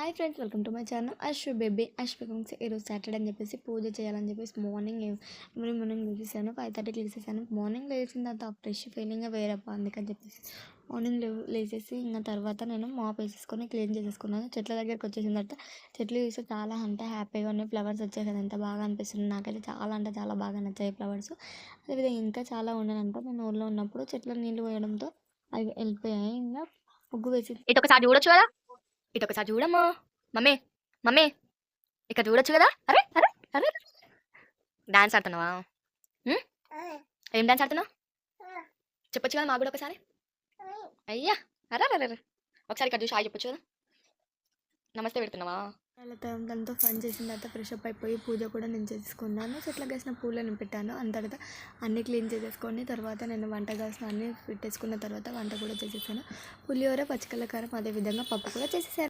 Hi friends, welcome to my channel Ashwa baby అశ్వకంస్. ఈరోజు Saturday అని చెప్పేసి పూజ చేయాలని చెప్పేసి మార్నింగ్ లేచేసాను. 5:30కి లేచేసాను. మార్నింగ్ లేచిన తర్వాత ఫ్రెష్ ఫీలింగ్ వేరప్ప. అందుకని చెప్పేసి మార్నింగ్ లేచేసి ఇంకా తర్వాత నేను మాప్ వేసేసుకొని క్లీన్ చేసేసుకున్నాను. చెట్ల దగ్గరికి వచ్చేసిన తర్వాత చెట్లు చూస్తే చాలా అంటే హ్యాపీగా ఉన్నాయి. ఫ్లవర్స్ వచ్చేసాయి, ఎంత బాగా అనిపిస్తుంది. నాకైతే చాలా అంటే చాలా బాగా నచ్చాయి ఫ్లవర్స్. అదేవిధంగా ఇంకా చాలా ఉన్నాయంట. నేను ఊళ్ళో ఉన్నప్పుడు చెట్ల నీళ్ళు పోయడంతో అవి వెళ్ళిపోయాయి. ఇంకా ముగ్గు వేసి ఇటు ఒకసారి చూడొచ్చు కదా. ఇటు ఒకసారి చూడమ్మా. మమ్మీ మమ్మీ ఇక్కడ చూడొచ్చు కదా. అరే అరే అరే డాన్స్ ఆడుతున్నావా? ఉం? ఏం డాన్స్ ఆడుతున్నావు? చెప్పొచ్చు కదా మాకు కూడా ఒకసారి. అయ్యా అరే అరే అరే ఒకసారి ఇక్కడ చూసి హాయ్ చెప్పొచ్చు కదా. నమస్తే పెడుతున్నావా? దాంతో ఫన్ చేసిన తర్వాత ఫ్రెష్ అప్ అయిపోయి పూజ కూడా నేను చేసుకున్నాను. చెట్లకు వేసిన పూలను పెట్టాను. అంత తర్వాత అన్నీ క్లీన్ చేసేసుకొని తర్వాత నేను వంట కాసిన అన్నీ పెట్టేసుకున్న తర్వాత వంట కూడా చేసేసాను. పులిహోర, పచ్చికల కారం, అదేవిధంగా పప్పు కూడా చేసేసాను.